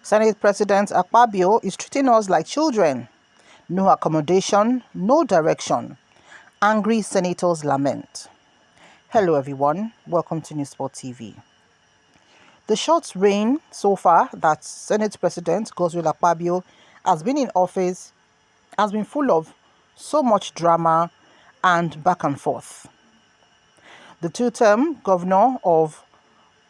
Senate President Akpabio is treating us like children. No accommodation, no direction. Angry senators lament. Hello everyone, welcome to newsspottv. The short reign so far that Senate President Akpabio has been in office has been full of so much drama and back and forth. The two-term governor of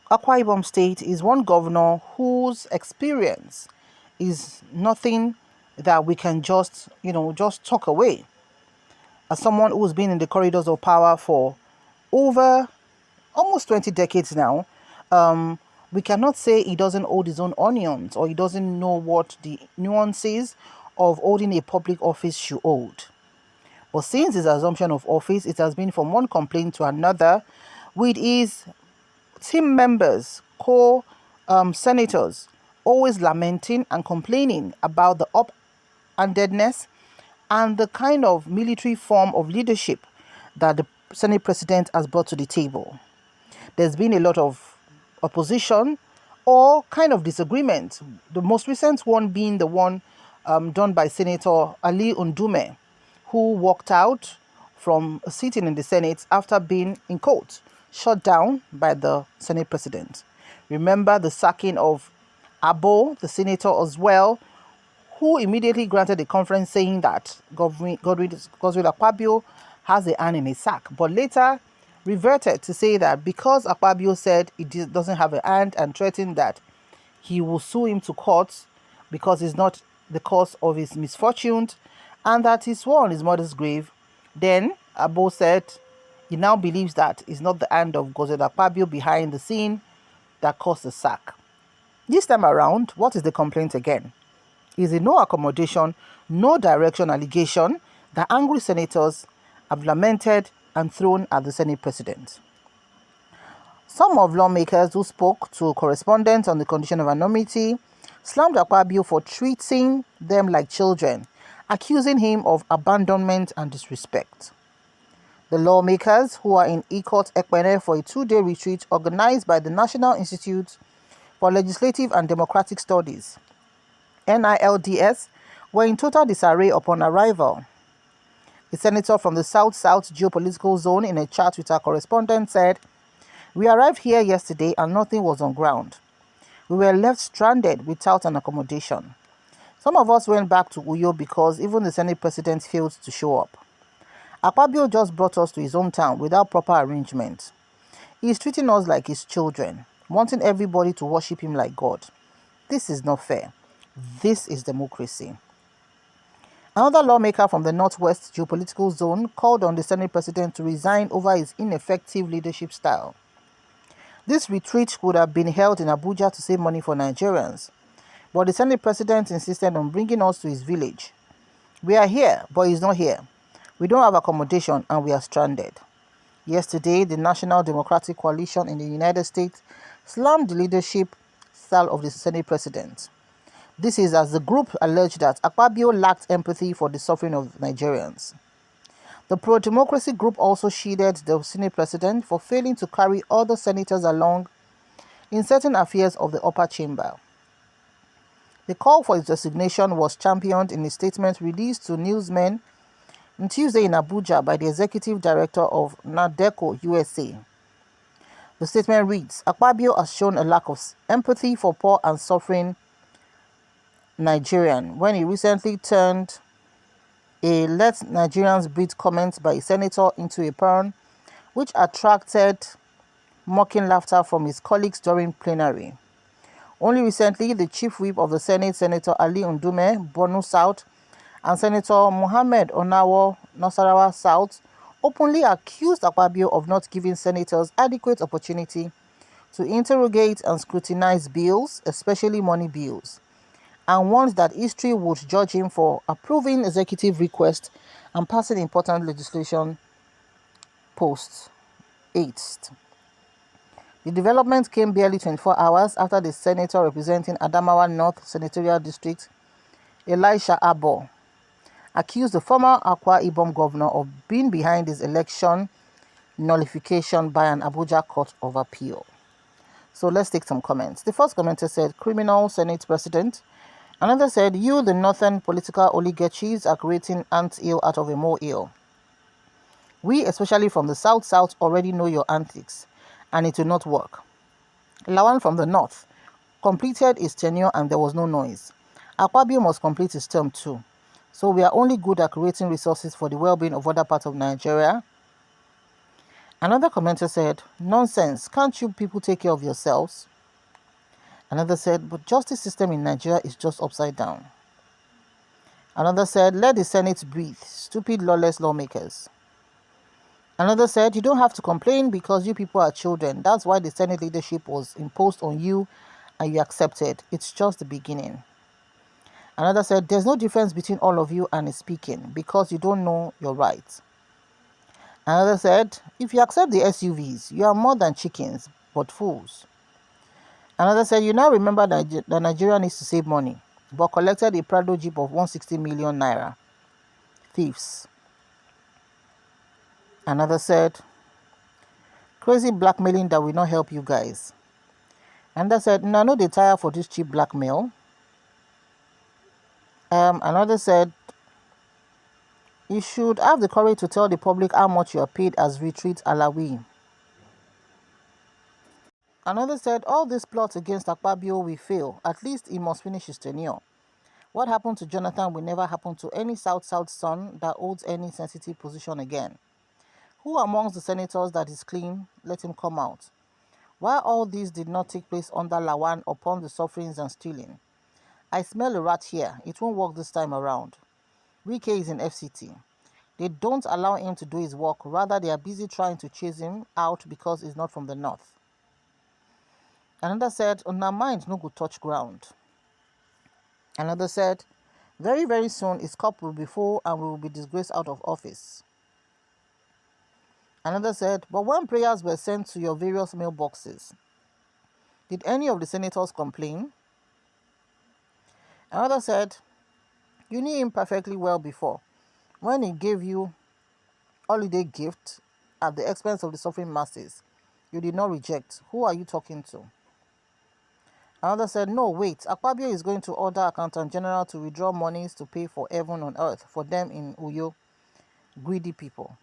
Akwa State is one governor whose experience is nothing that we can just talk away. As someone who's been in the corridors of power for over almost 20 decades now, we cannot say he doesn't hold his own onions or he doesn't know what the nuances of holding a public office should hold. But since his assumption of office, it has been from one complaint to another, with his team members, senators, always lamenting and complaining about the up-handedness and the kind of military form of leadership that the Senate President has brought to the table. There's been a lot of opposition or kind of disagreement, the most recent one being the one done by Senator Ali Ndume, who walked out from sitting in the Senate after being in court, shut down by the Senate President. Remember the sacking of Abo, the senator as well, who immediately granted a conference saying that Godwin Akpabio has a hand in a sack, but later reverted to say that because Akpabio said he doesn't have a hand and threatened that he will sue him to court because it's not the cause of his misfortunes and that he swore on his mother's grave, then Abo said he now believes that it's not the hand of Godwin Akpabio behind the scene that caused the sack. This time around, what is the complaint again? Is it no accommodation, no direction allegation that angry senators have lamented and thrown at the Senate President? Some of lawmakers who spoke to correspondents on the condition of anonymity slammed Akpabio for treating them like children, accusing him of abandonment and disrespect. The lawmakers, who are in Ikot Ekpene for a 2-day retreat organized by the National Institute for Legislative and Democratic Studies, NILDS, were in total disarray upon arrival. A senator from the South-South geopolitical zone in a chat with our correspondent said, "We arrived here yesterday and nothing was on ground. We were left stranded without an accommodation. Some of us went back to Uyo because even the Senate President failed to show up. Akpabio just brought us to his hometown without proper arrangement. He is treating us like his children, wanting everybody to worship him like God. This is not fair. This is democracy." Another lawmaker from the Northwest geopolitical zone called on the Senate President to resign over his ineffective leadership style. This retreat would have been held in Abuja to save money for Nigerians, but the Senate President insisted on bringing us to his village. "We are here, but he's not here. We don't have accommodation and we are stranded." Yesterday, the National Democratic Coalition in the United States slammed the leadership style of the Senate President. This is as the group alleged that Akpabio lacked empathy for the suffering of Nigerians. The pro-democracy group also shielded the Senate President for failing to carry other senators along in certain affairs of the upper chamber. The call for his resignation was championed in a statement released to newsmen on Tuesday in Abuja by the executive director of NADECO USA. The statement reads, "Akpabio has shown a lack of empathy for poor and suffering Nigerian when he recently turned a 'let Nigerians breathe' comment by a senator into a pun, which attracted mocking laughter from his colleagues during plenary. Only recently, the chief whip of the Senate, Senator Ali Ndume, Borno South, and Senator Mohammed Onawo, Nasarawa South, openly accused Akpabio of not giving senators adequate opportunity to interrogate and scrutinize bills, especially money bills, and warned that history would judge him for approving executive requests and passing important legislation post-haste. The development came barely 24 hours after the senator representing Adamawa North Senatorial District, Elisha Abo, accused the former Akwa Ibom governor of being behind his election nullification by an Abuja Court of Appeal. So let's take some comments. The first commenter said, criminal Senate president. Another said, you, the northern political oligarchies, are creating ant hill out of a molehill. We, especially from the south, already know your antics, and it will not work. Lawan from the north completed his tenure and there was no noise. Akpabio must complete his term too. So we are only good at creating resources for the well-being of other parts of Nigeria. Another commenter said, nonsense, can't you people take care of yourselves? Another said, but justice system in Nigeria is just upside down. Another said, let the Senate breathe, stupid lawless lawmakers. Another said, you don't have to complain because you people are children. That's why the Senate leadership was imposed on you and you accepted. It's just the beginning. Another said, there's no difference between all of you and speaking because you don't know your rights. Another said, if you accept the SUVs, you are more than chickens, but fools. Another said, you now remember that Nigeria needs to save money, but collected a Prado Jeep of 160 million naira. Thieves. Another said, crazy blackmailing that will not help you guys. Another said, no, no, they tire for this cheap blackmail. Another said, you should have the courage to tell the public how much you are paid as retreat alawi. Another said, all these plots against Akpabio will fail. At least he must finish his tenure. What happened to Jonathan will never happen to any South son that holds any sensitive position again. Who amongst the senators that is clean, let him come out. Why all this did not take place under Lawan upon the sufferings and stealing? I smell a rat here. It won't work this time around. Wike is in FCT. They don't allow him to do his work. Rather, they are busy trying to chase him out because he's not from the north. Another said, on our mind, no good touch ground. Another said, very, very soon his cup will be full and we will be disgraced out of office. Another said, but when prayers were sent to your various mailboxes, did any of the senators complain? Another said, you knew him perfectly well before. When he gave you holiday gift at the expense of the suffering masses, you did not reject. Who are you talking to? Another said, no, wait, Akpabio is going to order Accountant General to withdraw monies to pay for heaven on earth for them in Uyo, greedy people.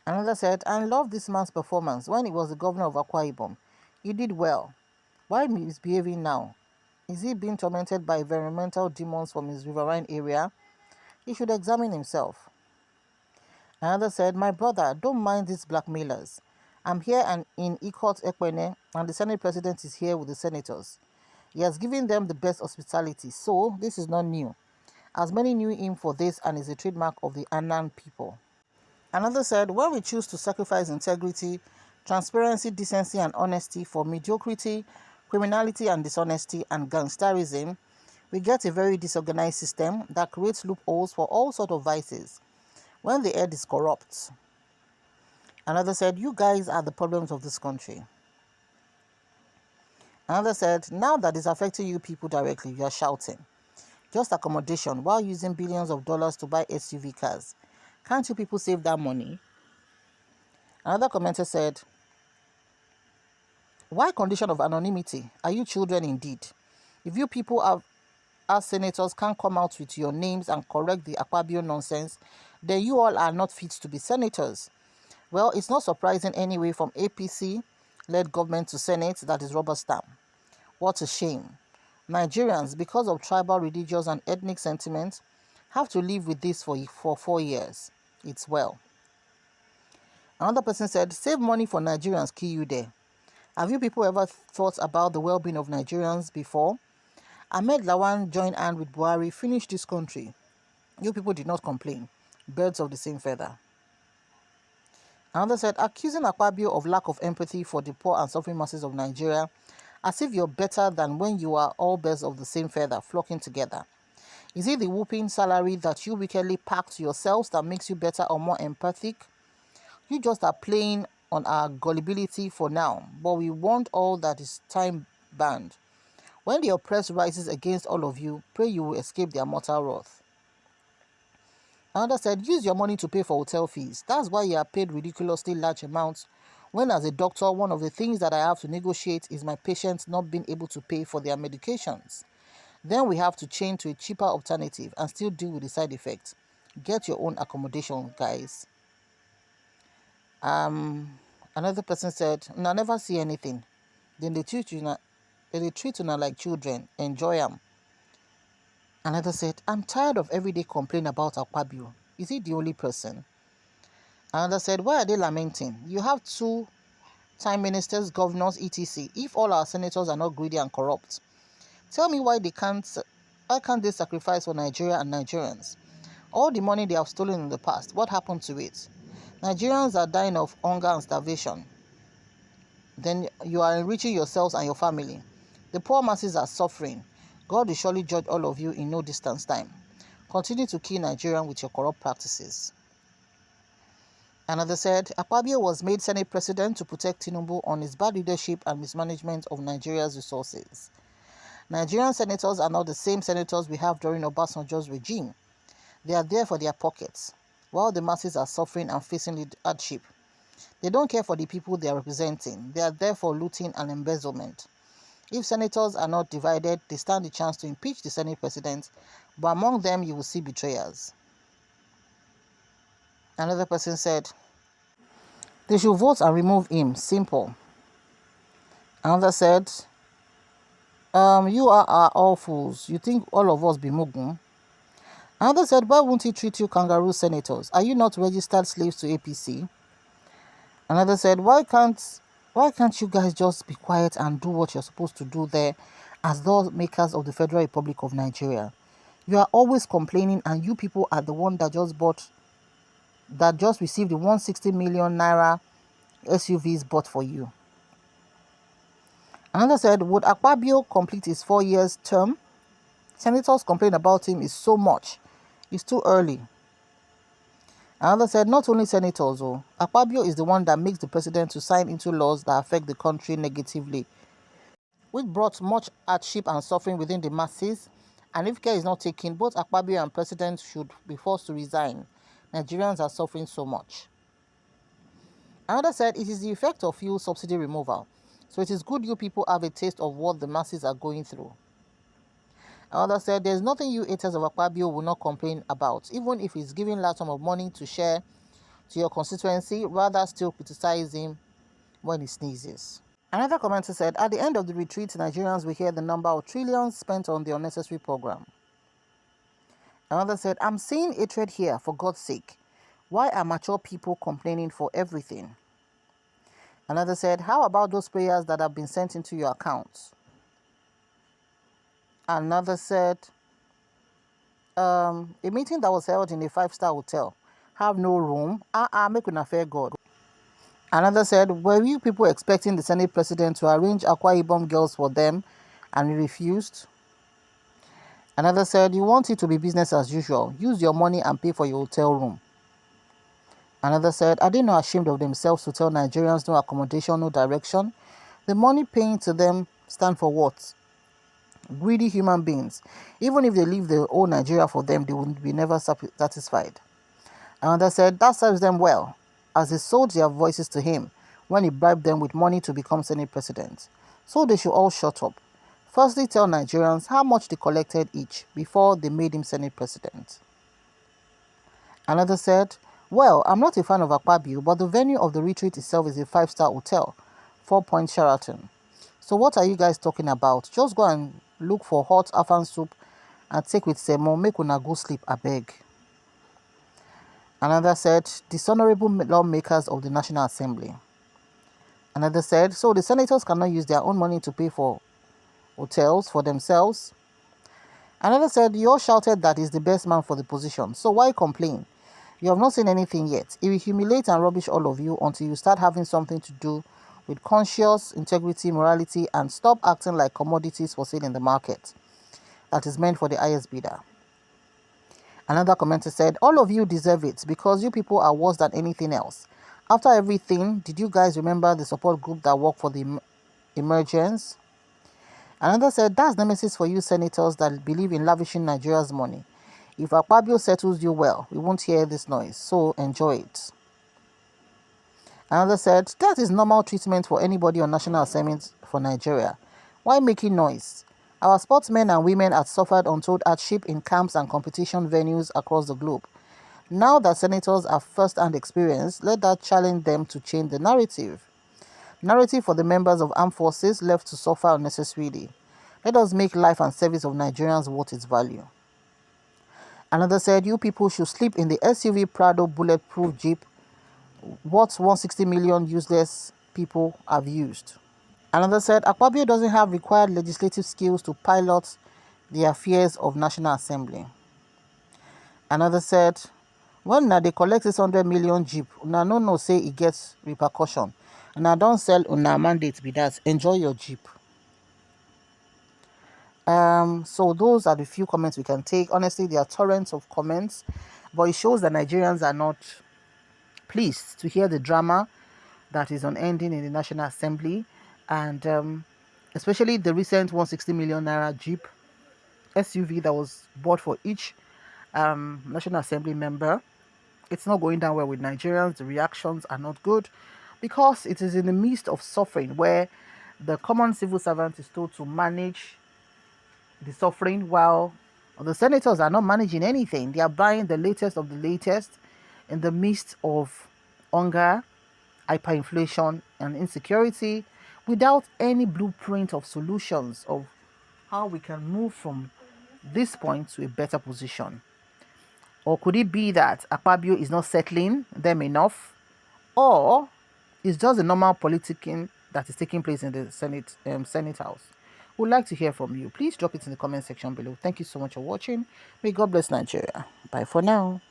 Another said, I love this man's performance when he was the governor of Akwa Ibom. He did well. Why misbehaving now? Is he being tormented by environmental demons from his riverine area? He should examine himself. Another said, my brother, don't mind these blackmailers. I'm here and in Ikot Ekpene, and the Senate president is here with the senators. He has given them the best hospitality, so this is not new. As many knew him for this and is a trademark of the Anan people. Another said, when we choose to sacrifice integrity, transparency, decency, and honesty for mediocrity, criminality and dishonesty, and gangsterism, we get a very disorganized system that creates loopholes for all sorts of vices when the head is corrupt. Another said, you guys are the problems of this country. Another said, now that it's affecting you people directly, you are shouting. Just accommodation while using billions of dollars to buy SUV cars. Can't you people save that money? Another commenter said, why condition of anonymity? Are you children indeed? If you people as senators can't come out with your names and correct the Akpabio nonsense, then you all are not fit to be senators. Well, it's not surprising anyway from APC-led government to Senate that is rubber stamp. What a shame. Nigerians, because of tribal, religious, and ethnic sentiments, have to live with this for 4 years. It's well. Another person said, save money for Nigerians, kill you there. Have you people ever thought about the well-being of Nigerians before? Ahmed Lawan joined hand with Buhari, finished this country. You people did not complain. Birds of the same feather. Another said, accusing Akpabio of lack of empathy for the poor and suffering masses of Nigeria, as if you're better than when you are all birds of the same feather flocking together. Is it the whooping salary that you wickedly pack to yourselves that makes you better or more empathic? You just are playing on our gullibility for now, but we want all that is time-bound. When the oppressed rises against all of you, pray you will escape their mortal wrath. Another said, use your money to pay for hotel fees. That's why you are paid ridiculously large amounts When as a doctor, one of the things that I have to negotiate is my patients not being able to pay for their medications. Then we have to change to a cheaper alternative and still deal with the side effects. Get your own accommodation, guys. Another person said, "I never see anything. Then they treat you like children. Enjoy them." Another said, "I'm tired of everyday complaint about Akpabio. Is he the only person?" Another said, "Why are they lamenting? You have two-time ministers, governors, etc. If all our senators are not greedy and corrupt, tell me why can't they sacrifice for Nigeria and Nigerians? All the money they have stolen in the past, what happened to it? Nigerians are dying of hunger and starvation. Then you are enriching yourselves and your family. The poor masses are suffering. God will surely judge all of you in no distance time. Continue to kill Nigerians with your corrupt practices." Another said, "Akpabio was made Senate President to protect Tinubu on his bad leadership and mismanagement of Nigeria's resources. Nigerian senators are not the same senators we have during Obasanjo's regime. They are there for their pockets, while the masses are suffering and facing hardship. They don't care for the people they are representing. They are there for looting and embezzlement. If senators are not divided, they stand the chance to impeach the Senate President, but among them you will see betrayers." Another person said, "They should vote and remove him. Simple." Another said, "You are all fools. You think all of us be Mugun?" Another said, "Why won't he treat you kangaroo senators? Are you not registered slaves to APC?" Another said, why can't you guys just be quiet and do what you're supposed to do there as lawmakers of the Federal Republic of Nigeria? You are always complaining, and you people are the one that just received the 160 million naira SUVs bought for you." Another said, "Would Akpabio complete his 4 years term? Senators complain about him is so much. It's too early." Another said, "Not only senators, Akpabio is the one that makes the president to sign into laws that affect the country negatively, which brought much hardship and suffering within the masses. And if care is not taken, both Akpabio and president should be forced to resign. Nigerians are suffering so much." Another said, "It is the effect of fuel subsidy removal. So it is good you people have a taste of what the masses are going through." Another said, "There's nothing you haters of Akpabio will not complain about, even if he's giving large sum of money to share to your constituency, rather still criticize him when he sneezes." Another commenter said, "At the end of the retreat, Nigerians will hear the number of trillions spent on the unnecessary program." Another said, "I'm seeing hatred here, for God's sake. Why are mature people complaining for everything?" Another said, "How about those prayers that have been sent into your accounts?" Another said, a meeting that was held in a 5-star hotel have no room. Make una fair God." Another said, "Were you people expecting the Senate President to arrange Akwa Ibom girls for them and he refused?" Another said, "You want it to be business as usual. Use your money and pay for your hotel room." Another said, "Are they not ashamed of themselves to tell Nigerians no accommodation, no direction? The money paying to them stand for what? Greedy human beings. Even if they leave the whole Nigeria for them, they will be never satisfied." Another said, "That serves them well, as they sold their voices to him when he bribed them with money to become Senate President. So they should all shut up. Firstly, tell Nigerians how much they collected each before they made him Senate President." Another said, "Well, I'm not a fan of Akpabio, but the venue of the retreat itself is a 5-star hotel, 4-point Sheraton. So what are you guys talking about? Just go and look for hot afan soup and take with semo, make una go sleep, abeg." Another said, "Dishonorable lawmakers of the National Assembly." Another said, "So the senators cannot use their own money to pay for hotels for themselves?" Another said, "You all shouted that he's the best man for the position, so why complain? You have not seen anything yet. It will humiliate and rubbish all of you until you start having something to do with conscience, integrity, morality, and stop acting like commodities for sale in the market that is meant for the highest bidder." Another commenter said, "All of you deserve it because you people are worse than anything else. After everything, did you guys remember the support group that worked for the emergence?" Another said, "That's nemesis for you senators that believe in lavishing Nigeria's money. If Akpabio settles you well, we won't hear this noise, so enjoy it." Another said, that is normal treatment for anybody on national assignment for Nigeria. Why making noise? Our sportsmen and women have suffered untold hardship in camps and competition venues across the globe. Now that senators have first-hand experience, let that challenge them to change the narrative. Narrative for the members of armed forces left to suffer unnecessarily. Let us make life and service of Nigerians worth its value. Another said, you people should sleep in the SUV Prado bulletproof Jeep what 160 million useless people have used. Another said, Akpabio doesn't have required legislative skills to pilot the affairs of National Assembly. Another said, when they collect 600 million Jeep, una no say it gets repercussion. Una don't sell una mandate be that. Enjoy your Jeep. So those are the few comments we can take. Honestly, there are torrents of comments, but it shows that Nigerians are not pleased to hear the drama that is unending in the National Assembly, and especially the recent 160 million naira Jeep SUV that was bought for each National Assembly member. It's not going down well with Nigerians. The reactions are not good because it is in the midst of suffering where the common civil servant is told to manage the suffering while the senators are not managing anything. They are buying the latest of the latest in the midst of hunger, hyperinflation, and insecurity without any blueprint of solutions of how we can move from this point to a better position. Or could it be that Akpabio is not settling them enough, or it's just the normal politicking that is taking place in the Senate House? We'd like to hear from you. Please drop it in the comment section below. Thank you so much for watching. May God bless Nigeria. Bye for now.